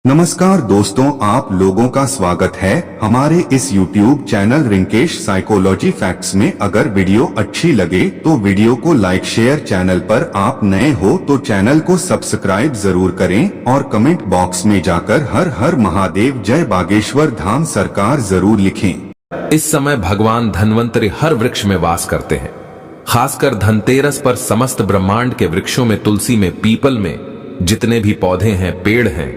नमस्कार दोस्तों, आप लोगों का स्वागत है हमारे इस YouTube channel Rinkesh psychology facts में। अगर वीडियो अच्छी लगे तो वीडियो को लाइक शेयर, चैनल पर आप नए हो तो चैनल को सब्सक्राइब जरूर करें और कमेंट बॉक्स में जाकर हर हर महादेव जय बागेश्वर धाम सरकार जरूर लिखें। इस समय भगवान धन्वंतरि हर वृक्ष में वास करते हैं। खासकर धनतेरस पर समस्त ब्रह्मांड के वृक्षों में, तुलसी में, पीपल में जितने भी पौधे हैं, पेड़ हैं,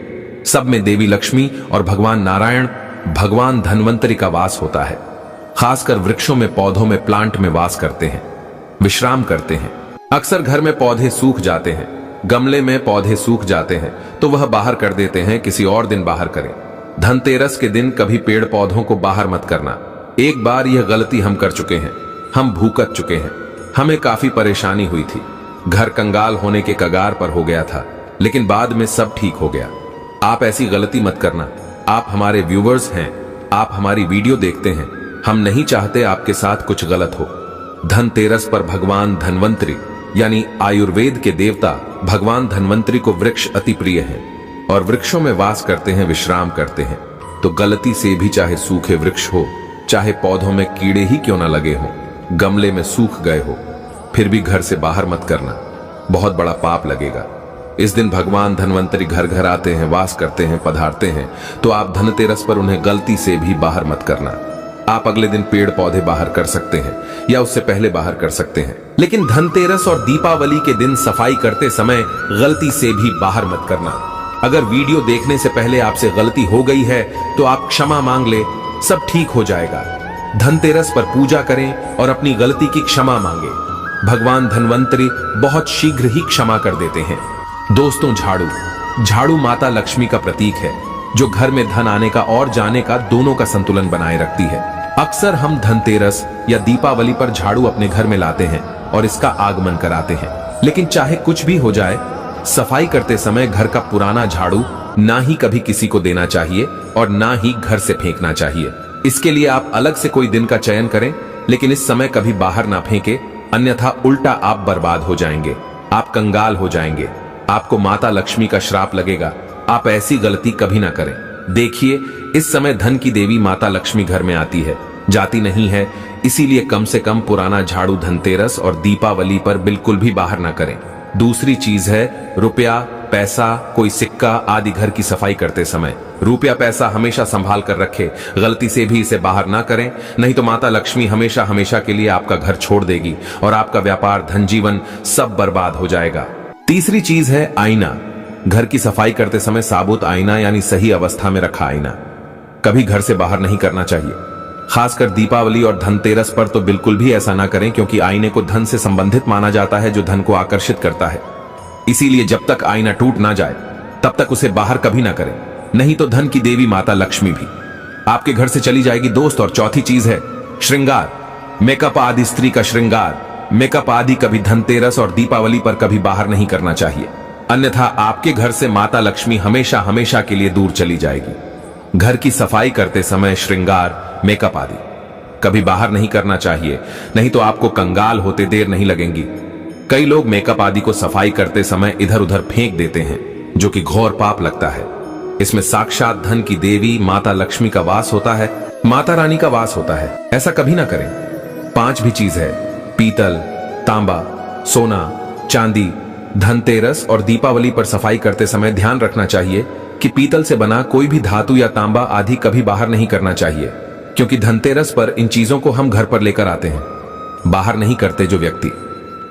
सब में देवी लक्ष्मी और भगवान नारायण, भगवान धन्वंतरि का वास होता है। खासकर वृक्षों में, पौधों में, प्लांट में वास करते हैं, विश्राम करते हैं। अक्सर घर में पौधे सूख जाते हैं, गमले में पौधे सूख जाते हैं तो वह बाहर कर देते हैं, किसी और दिन बाहर करें। धनतेरस के दिन कभी पेड़ पौधों को बाहर मत करना। एक बार यह गलती हम कर चुके हैं, हम भूकत चुके हैं। हमें काफी परेशानी हुई थी, घर कंगाल होने के कगार पर हो गया था, लेकिन बाद में सब ठीक हो गया। आप ऐसी गलती मत करना। आप हमारे व्यूवर्स हैं, आप हमारी वीडियो देखते हैं, हम नहीं चाहते आपके साथ कुछ गलत हो। धनतेरस पर भगवान धन्वंतरि यानी आयुर्वेद के देवता भगवान धन्वंतरि को वृक्ष अति प्रिय हैं और वृक्षों में वास करते हैं, विश्राम करते हैं। तो गलती से भी चाहे सूखे वृक्ष हो, चाहे पौधों में कीड़े ही क्यों ना लगे हो, गमले में सूख गए हो, फिर भी घर से बाहर मत करना, बहुत बड़ा पाप लगेगा। इस दिन भगवान धन्वंतरि घर घर आते हैं, वास करते हैं, पधारते हैं, तो आप धनतेरस पर उन्हें गलती से भी बाहर मत करना। आप अगले दिन पेड़ पौधे बाहर कर सकते हैं या उससे पहले बाहर कर सकते हैं, लेकिन धनतेरस और दीपावली के दिन सफाई करते समय गलती से भी बाहर मत करना। अगर वीडियो देखने से पहले आपसे गलती हो गई है तो आप क्षमा मांग ले, सब ठीक हो जाएगा। धनतेरस पर पूजा करें और अपनी गलती की क्षमा मांगे। भगवान धन्वंतरि बहुत शीघ्र ही क्षमा कर देते हैं। दोस्तों, झाड़ू माता लक्ष्मी का प्रतीक है, जो घर में धन आने का और जाने का दोनों का संतुलन बनाए रखती है। अक्सर हम धनतेरस या दीपावली पर झाड़ू अपने घर में लाते हैं और इसका आगमन कराते हैं, लेकिन चाहे कुछ भी हो जाए, सफाई करते समय घर का पुराना झाड़ू ना ही कभी किसी को देना चाहिए और ना ही घर से फेंकना चाहिए। इसके लिए आप अलग से कोई दिन का चयन करें, लेकिन इस समय कभी बाहर ना फेंके, अन्यथा उल्टा आप बर्बाद हो जाएंगे, आप कंगाल हो जाएंगे, आपको माता लक्ष्मी का श्राप लगेगा। आप ऐसी गलती कभी ना करें। देखिए, इस समय धन की देवी माता लक्ष्मी घर में आती है, जाती नहीं है, इसीलिए कम से कम पुराना झाड़ू धनतेरस और दीपावली पर बिल्कुल भी बाहर ना करें। दूसरी चीज है रुपया, पैसा, कोई सिक्का आदि घर की सफाई करते समय रुपया पैसा हमेशा संभाल कर रखें, गलती से भी इसे बाहर ना करें, नहीं तो माता लक्ष्मी हमेशा हमेशा के लिए आपका घर छोड़ देगी और आपका व्यापार, धन, जीवन सब बर्बाद हो जाएगा। तीसरी चीज है आईना। घर की सफाई करते समय साबुत आईना यानी सही अवस्था में रखा आईना कभी घर से बाहर नहीं करना चाहिए। खासकर दीपावली और धनतेरस पर तो बिल्कुल भी ऐसा ना करें, क्योंकि आईने को धन से संबंधित माना जाता है, जो धन को आकर्षित करता है। इसीलिए जब तक आईना टूट ना जाए तब तक उसे बाहर कभी ना करें, नहीं तो धन की देवी माता लक्ष्मी भी आपके घर से चली जाएगी। दोस्त, और चौथी चीज है श्रृंगार, मेकअप आदि। स्त्री का श्रृंगार, मेकअप आदि कभी धनतेरस और दीपावली पर कभी बाहर नहीं करना चाहिए, अन्यथा आपके घर से माता लक्ष्मी हमेशा हमेशा के लिए दूर चली जाएगी। घर की सफाई करते समय श्रृंगार, मेकअप आदि कभी बाहर नहीं करना चाहिए, नहीं तो आपको कंगाल होते देर नहीं लगेंगी। कई लोग मेकअप आदि को सफाई करते समय इधर उधर फेंक देते हैं, जो कि घोर पाप लगता है। इसमें साक्षात धन की देवी माता लक्ष्मी का वास होता है, माता रानी का वास होता है, ऐसा कभी ना करें। पांचवी चीज है पीतल, तांबा, सोना, चांदी। धनतेरस और दीपावली पर सफाई करते समय ध्यान रखना चाहिए कि पीतल से बना कोई भी धातु या तांबा आदि कभी बाहर नहीं करना चाहिए, क्योंकि धनतेरस पर इन चीजों को हम घर पर लेकर आते हैं, बाहर नहीं करते। जो व्यक्ति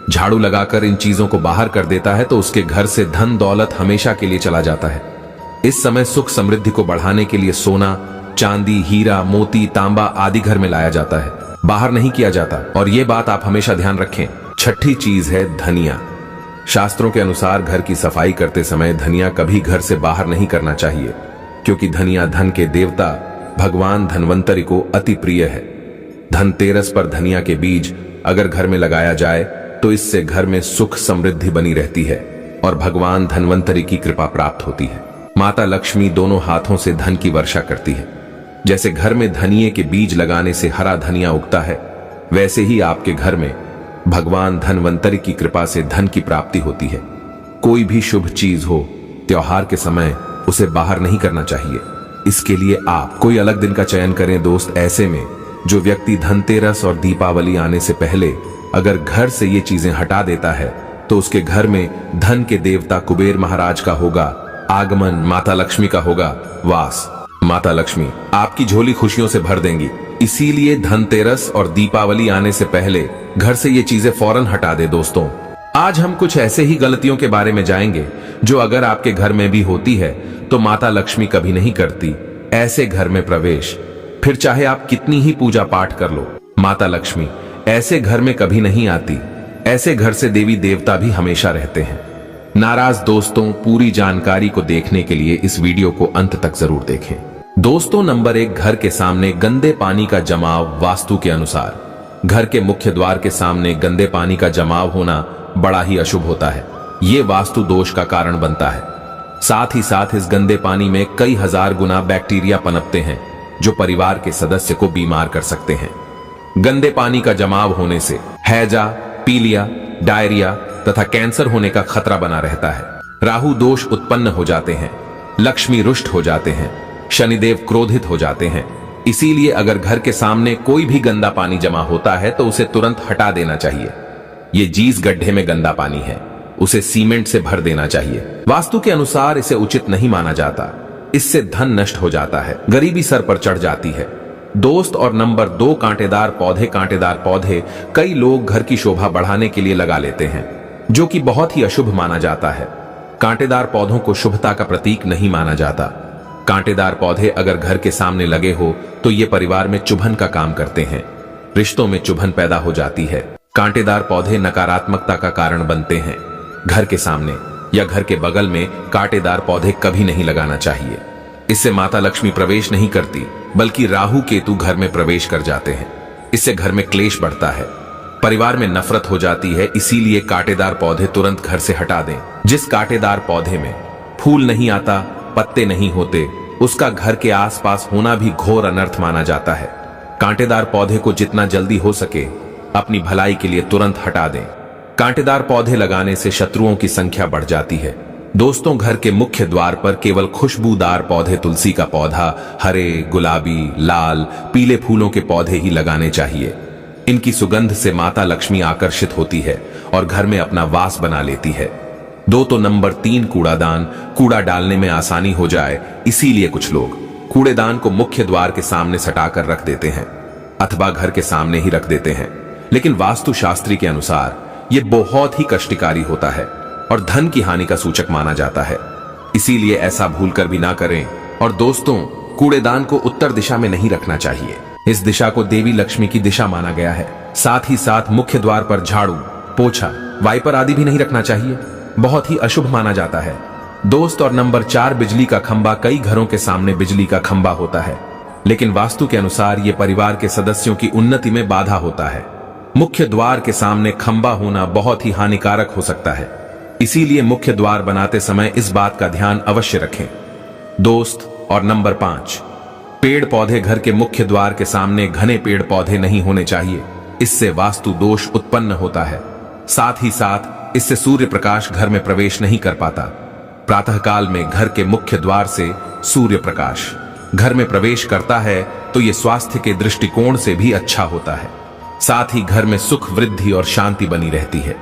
झाड़ू लगाकर इन चीजों को बाहर कर देता है तो उसके घर से धन दौलत हमेशा के लिए चला जाता है। इस समय सुख समृद्धि को बढ़ाने के लिए सोना, चांदी, हीरा, मोती, तांबा आदि घर में लाया जाता है, बाहर नहीं किया जाता, और ये बात आप हमेशा ध्यान रखें। छठी चीज है धनिया। शास्त्रों के अनुसार घर की सफाई करते समय धनिया कभी घर से बाहर नहीं करना चाहिए, क्योंकि धनिया धन के देवता भगवान धन्वंतरि को अति प्रिय है। धनतेरस पर धनिया के बीज अगर घर में लगाया जाए तो इससे घर में सुख समृद्धि बनी रहती है और भगवान धन्वंतरि की कृपा प्राप्त होती है। माता लक्ष्मी दोनों हाथों से धन की वर्षा करती है। जैसे घर में धनिये के बीज लगाने से हरा धनिया उगता है, वैसे ही आपके घर में भगवान धन्वंतरि की कृपा से धन की प्राप्ति होती है। कोई भी शुभ चीज हो, त्योहार के समय उसे बाहर नहीं करना चाहिए। इसके लिए आप कोई अलग दिन का चयन करें दोस्त। ऐसे में जो व्यक्ति धनतेरस और दीपावली आने से पहले अगर घर से ये चीजें हटा देता है तो उसके घर में धन के देवता कुबेर महाराज का होगा आगमन, माता लक्ष्मी का होगा वास। माता लक्ष्मी आपकी झोली खुशियों से भर देंगी। इसीलिए धनतेरस और दीपावली आने से पहले घर से ये चीजें फौरन हटा दे दोस्तों। आज हम कुछ ऐसे ही गलतियों के बारे में जाएंगे जो अगर आपके घर में भी होती है तो माता लक्ष्मी कभी नहीं करती ऐसे घर में प्रवेश। फिर चाहे आप कितनी ही पूजा पाठ कर लो, माता लक्ष्मी ऐसे घर में कभी नहीं आती। ऐसे घर से देवी देवता भी हमेशा रहते हैं नाराज। दोस्तों, पूरी जानकारी को देखने के लिए इस वीडियो को अंत तक जरूर देखें। दोस्तों, नंबर 1, घर के सामने गंदे पानी का जमाव। वास्तु के अनुसार घर के मुख्य द्वार के सामने गंदे पानी का जमाव होना बड़ा ही अशुभ होता है। ये वास्तु दोष का कारण बनता है। साथ ही साथ इस गंदे पानी में कई हजार गुना बैक्टीरिया पनपते हैं जो परिवार के सदस्य को बीमार कर सकते हैं। गंदे पानी का जमाव होने से हैजा, पीलिया, डायरिया तथा कैंसर होने का खतरा बना रहता है। राहु दोष उत्पन्न हो जाते हैं, लक्ष्मी रुष्ट हो जाते हैं, शनिदेव क्रोधित हो जाते हैं। इसीलिए अगर घर के सामने कोई भी गंदा पानी जमा होता है तो उसे तुरंत हटा देना चाहिए। ये जीस गड्ढे में गंदा पानी है, उसे सीमेंट से भर देना चाहिए। वास्तु के अनुसार इसे उचित नहीं माना जाता। इससे धन नष्ट हो जाता है, गरीबी सर पर चढ़ जाती है दोस्त। और नंबर 2, कांटेदार पौधे। कांटेदार पौधे कई लोग घर की शोभा बढ़ाने के लिए लगा लेते हैं जो कि बहुत ही अशुभ माना जाता है। कांटेदार पौधों को शुभता का प्रतीक नहीं माना जाता। कांटेदार पौधे अगर घर के सामने लगे हो तो ये परिवार में चुभन का काम करते हैं, रिश्तों में चुभन पैदा हो जाती है। कांटेदार पौधे नकारात्मकता का कारण बनते हैं। घर के सामने या घर के बगल में कांटेदार पौधे कभी नहीं लगाना चाहिए। इससे माता लक्ष्मी प्रवेश नहीं करती बल्कि राहु केतु घर में प्रवेश कर जाते हैं। इससे घर में क्लेश बढ़ता है, परिवार में नफरत हो जाती है। इसीलिए कांटेदार पौधे तुरंत घर से हटा दें। जिस कांटेदार पौधे में फूल नहीं आता, पत्ते नहीं होते, उसका घर के आसपास होना भी घोर अनर्थ माना जाता है। कांटेदार पौधे को जितना जल्दी हो सके अपनी भलाई के लिए तुरंत हटा दें। कांटेदार पौधे लगाने से शत्रुओं की संख्या बढ़ जाती है। दोस्तों, घर के मुख्य द्वार पर केवल खुशबूदार पौधे, तुलसी का पौधा, हरे, गुलाबी, लाल, पीले फूलों के पौधे ही लगाने चाहिए। इनकी सुगंध से माता लक्ष्मी आकर्षित होती है और घर में अपना वास बना लेती है। तो नंबर 3, कूड़ादान। कूड़ा डालने में आसानी हो जाए इसीलिए कुछ लोग कूड़ेदान को मुख्य द्वार के सामने सटाकर रख देते हैं अथवा घर के सामने ही रख देते हैं। लेकिन वास्तु शास्त्री के अनुसार यह बहुत ही कष्टकारी होता है और धन की हानि का सूचक माना जाता है। इसीलिए ऐसा भूलकर भी ना करें। और दोस्तों, कूड़ेदान को उत्तर दिशा में नहीं रखना चाहिए। इस दिशा को देवी लक्ष्मी की दिशा माना गया है। साथ ही साथ मुख्य द्वार पर झाड़ू, पोछा, वाइपर आदि भी नहीं रखना चाहिए, बहुत ही अशुभ माना जाता है दोस्त। और नंबर 4, बिजली का खंभा। कई घरों के सामने बिजली का खंभा होता है, लेकिन वास्तु के अनुसार यह परिवार के सदस्यों की उन्नति में बाधा होता है। मुख्य द्वार के सामने खंभा होना बहुत ही हानिकारक हो सकता है। इसीलिए मुख्य द्वार बनाते समय इस बात का ध्यान अवश्य रखें दोस्त। और नंबर 5, पेड़ पौधे। घर के मुख्य द्वार के सामने घने पेड़ पौधे नहीं होने चाहिए, इससे वास्तु दोष उत्पन्न होता है। साथ ही साथ इससे सूर्य प्रकाश घर में प्रवेश नहीं कर पाता। प्रातःकाल में घर के मुख्य द्वार से सूर्य प्रकाश घर में प्रवेश करता है तो यह स्वास्थ्य के दृष्टिकोण से भी अच्छा होता है। साथ ही घर में सुख, वृद्धि और शांति बनी रहती है।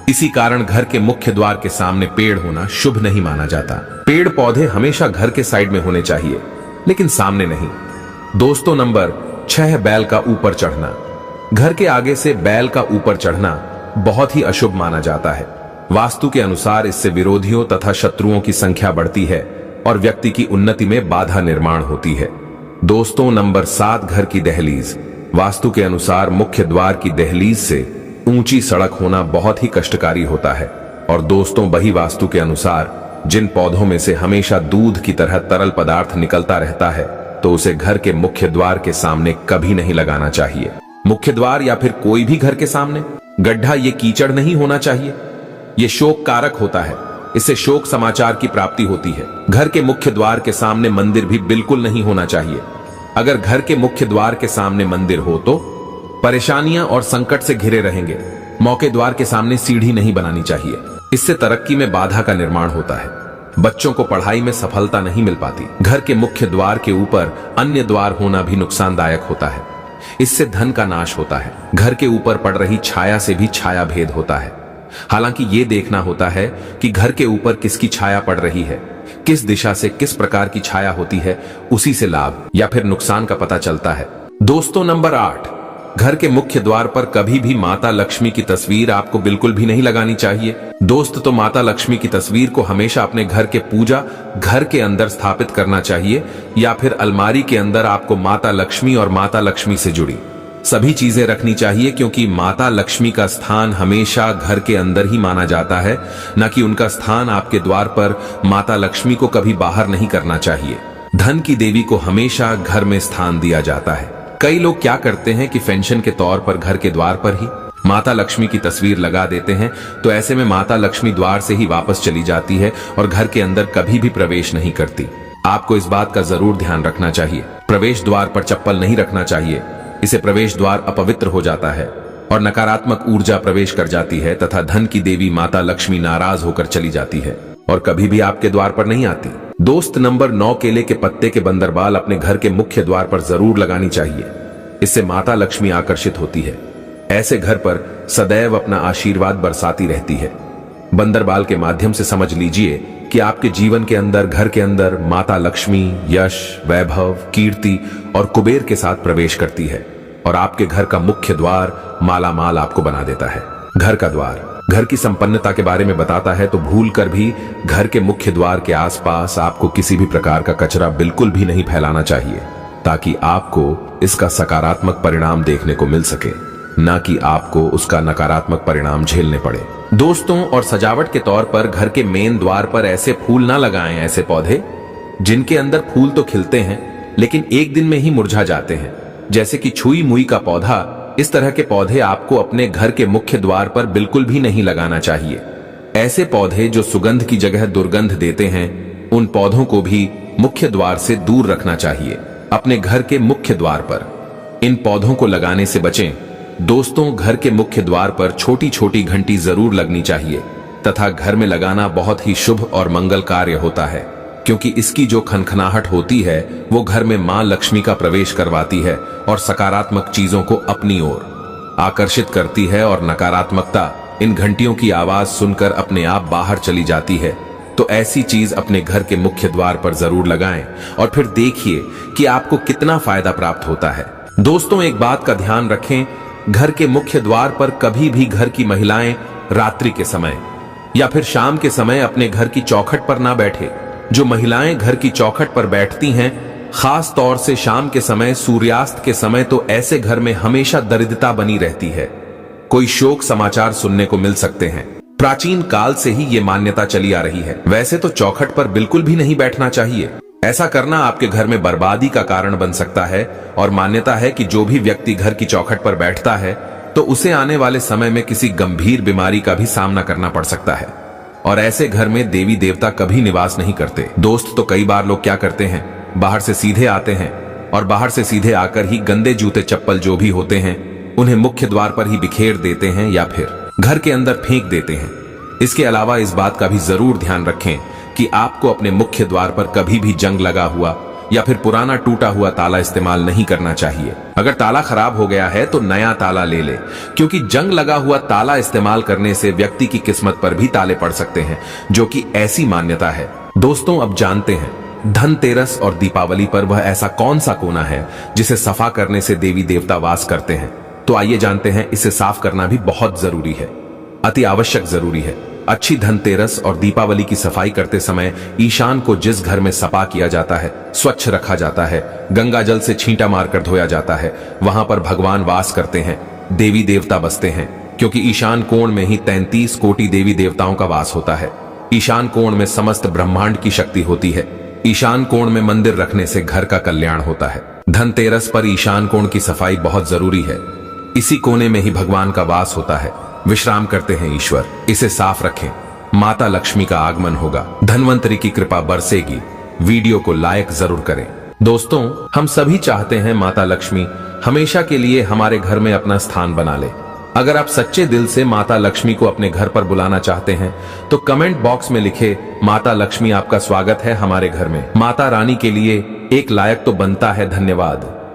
इसी कारण घर के मुख्य द्वार के सामने पेड़ होना शुभ नहीं माना जाता। पेड़ पौधे हमेशा घर के साइड में होने चाहिए, लेकिन सामने नहीं दोस्तों। नंबर 6, बैल का ऊपर चढ़ना। घर के आगे से बैल का ऊपर चढ़ना बहुत ही अशुभ माना जाता है। वास्तु के अनुसार इससे विरोधियों तथा शत्रुओं की संख्या बढ़ती है और व्यक्ति की उन्नति में बाधा निर्माण होती है दोस्तों। नंबर 7, घर की दहलीज। वास्तु के अनुसार मुख्य द्वार की दहलीज से ऊंची सड़क होना बहुत ही कष्टकारी होता है। और दोस्तों, वही वास्तु के अनुसार जिन पौधों में से हमेशा दूध की तरह तरल पदार्थ निकलता रहता है तो उसे घर के मुख्य द्वार के सामने कभी नहीं लगाना चाहिए। मुख्य द्वार या फिर कोई भी घर के सामने गड्ढा, ये कीचड़ नहीं होना चाहिए। ये शोक कारक होता है, इससे शोक समाचार की प्राप्ति होती है। घर के मुख्य द्वार के सामने मंदिर भी बिल्कुल नहीं होना चाहिए। अगर घर के मुख्य द्वार के सामने मंदिर हो तो परेशानियां और संकट से घिरे रहेंगे। मौके द्वार के सामने सीढ़ी नहीं बनानी चाहिए, इससे तरक्की में बाधा का निर्माण होता है। बच्चों को पढ़ाई में सफलता नहीं मिल पाती। घर के मुख्य द्वार के ऊपर अन्य द्वार होना भी नुकसानदायक होता है। इससे धन का नाश होता है। घर के ऊपर पड़ रही छाया से भी छाया भेद होता है। हालांकि ये देखना होता है कि घर के ऊपर किसकी छाया पड़ रही है, किस दिशा से किस प्रकार की छाया होती है, उसी से लाभ या फिर नुकसान का पता चलता है। दोस्तों, नंबर 8, घर के मुख्य द्वार पर कभी भी माता लक्ष्मी की तस्वीर आपको बिल्कुल भी नहीं लगानी चाहिए। दोस्त, तो माता लक्ष्मी की तस्वीर को हमेशा अपने घर के पूजा घर के अंदर स्थापित करना चाहिए या फिर अलमारी के अंदर आपको माता लक्ष्मी और माता लक्ष्मी से जुड़ी सभी चीजें रखनी चाहिए, क्योंकि माता लक्ष्मी का स्थान हमेशा घर के अंदर ही माना जाता है, न कि उनका स्थान आपके द्वार पर माता लक्ष्मी को कभी बाहर नहीं करना चाहिए। धन की देवी को हमेशा घर में स्थान दिया जाता है। कई लोग क्या करते हैं कि फैशन के तौर पर घर के द्वार पर ही माता लक्ष्मी की तस्वीर लगा देते हैं, तो ऐसे में माता लक्ष्मी द्वार से ही वापस चली जाती है और घर के अंदर कभी भी प्रवेश नहीं करती। आपको इस बात का जरूर ध्यान रखना चाहिए। प्रवेश द्वार पर चप्पल नहीं रखना चाहिए। इसे प्रवेश द्वार अपवित्र हो जाता है और नकारात्मक ऊर्जा प्रवेश कर जाती है तथा धन की देवी माता लक्ष्मी नाराज होकर चली जाती है और कभी भी आपके द्वार पर नहीं आती। दोस्त, नंबर 9, केले के पत्ते के बंदरबाल अपने घर के मुख्य द्वार पर जरूर लगानी चाहिए। इससे माता लक्ष्मी आकर्षित होती है। ऐसे घर पर सदैव अपना आशीर्वाद बरसाती रहती है। बंदरबाल के माध्यम से समझ लीजिए कि आपके जीवन के अंदर, घर के अंदर माता लक्ष्मी यश, वैभव, कीर्ति और कुबेर के साथ प्रवेश करती है और आपके घर का मुख्य द्वार मालामाल आपको बना देता है। घर का द्वार घर की संपन्नता के बारे में बताता है, तो भूल कर भी घर के मुख्य द्वार के आसपास आपको किसी भी प्रकार का कचरा बिल्कुल भी नहीं फैलाना चाहिए, ताकि आपको इसका सकारात्मक परिणाम देखने को मिल सके, ना कि आपको उसका नकारात्मक परिणाम झेलने पड़े। दोस्तों, और सजावट के तौर पर घर के मेन द्वार पर ऐसे फूल ना लगाएं, ऐसे पौधे जिनके अंदर फूल तो खिलते हैं लेकिन एक दिन में ही मुरझा जाते हैं, जैसे कि छुई मुई का पौधा। इस तरह के पौधे आपको अपने घर के मुख्य द्वार पर बिल्कुल भी नहीं लगाना चाहिए। ऐसे पौधे जो सुगंध की जगह दुर्गंध देते हैं, उन पौधों को भी मुख्य द्वार से दूर रखना चाहिए। अपने घर के मुख्य द्वार पर इन पौधों को लगाने से बचें। दोस्तों, घर के मुख्य द्वार पर छोटी छोटी घंटी जरूर लगनी चाहिए तथा घर में लगाना बहुत ही शुभ और मंगल कार्य होता है, क्योंकि इसकी जो खनखनाहट होती है वो घर में मां लक्ष्मी का प्रवेश करवाती है और सकारात्मक चीजों को अपनी ओर आकर्षित करती है और नकारात्मकता इन घंटियों की आवाज सुनकर अपने आप बाहर चली जाती है। तो ऐसी चीज अपने घर के मुख्य द्वार पर जरूर लगाएं और फिर देखिए कि आपको कितना फायदा प्राप्त होता है। दोस्तों, एक बात का ध्यान रखें, घर के मुख्य द्वार पर कभी भी घर की महिलाएं रात्रि के समय या फिर शाम के समय अपने घर की चौखट पर ना बैठे। जो महिलाएं घर की चौखट पर बैठती हैं, खास तौर से शाम के समय, सूर्यास्त के समय, तो ऐसे घर में हमेशा दरिद्रता बनी रहती है। कोई शोक समाचार सुनने को मिल सकते हैं। प्राचीन काल से ही ये मान्यता चली आ रही है। वैसे तो चौखट पर बिल्कुल भी नहीं बैठना चाहिए। ऐसा करना आपके घर में बर्बादी का कारण बन सकता है और मान्यता है कि जो भी व्यक्ति घर की चौखट पर बैठता है तो उसे आने वाले समय में किसी गंभीर बीमारी का भी सामना करना पड़ सकता है और ऐसे घर में देवी देवता कभी निवास नहीं करते। दोस्त, तो कई बार लोग क्या करते हैं, बाहर से सीधे आते हैं और बाहर से सीधे आकर ही गंदे जूते चप्पल जो भी होते हैं उन्हें मुख्य द्वार पर ही बिखेर देते हैं या फिर घर के अंदर फेंक देते हैं। इसके अलावा इस बात का भी जरूर ध्यान रखें कि आपको अपने मुख्य द्वार पर कभी भी जंग लगा हुआ या फिर पुराना टूटा हुआ ताला इस्तेमाल नहीं करना चाहिए। अगर ताला खराब हो गया है तो नया ताला ले ले, क्योंकि जंग लगा हुआ ताला इस्तेमाल करने से व्यक्ति की किस्मत पर भी ताले पड़ सकते हैं, जो कि ऐसी मान्यता है। दोस्तों, अब जानते हैं धनतेरस और दीपावली पर वह ऐसा कौन सा कोना है जिसे सफा करने से देवी देवता वास करते हैं। तो आइए जानते हैं, इसे साफ करना भी बहुत जरूरी है, अति आवश्यक जरूरी है। अच्छी धनतेरस और दीपावली की सफाई करते समय ईशान को जिस घर में सपा किया जाता है, स्वच्छ रखा जाता है, गंगा जल से छींटा मारकर धोया जाता है, वहां पर भगवान वास करते हैं, देवी देवता बसते हैं, क्योंकि ईशान कोण में ही 33 कोटि देवी देवताओं का वास होता है। ईशान कोण में समस्त ब्रह्मांड की शक्ति होती है। ईशान कोण में मंदिर रखने से घर का कल्याण होता है। धनतेरस पर ईशान कोण की सफाई बहुत जरूरी है। इसी कोने में ही भगवान का वास होता है, विश्राम करते हैं ईश्वर। इसे साफ रखें, माता लक्ष्मी का आगमन होगा, धनवंतरी की कृपा बरसेगी। वीडियो को लाइक जरूर करें। दोस्तों, हम सभी चाहते हैं माता लक्ष्मी हमेशा के लिए हमारे घर में अपना स्थान बना ले, अगर आप सच्चे दिल से माता लक्ष्मी को अपने घर पर बुलाना चाहते हैं तो कमेंट बॉक्स में लिखे माता लक्ष्मी आपका स्वागत है हमारे घर में। माता रानी के लिए एक लायक तो बनता है। धन्यवाद।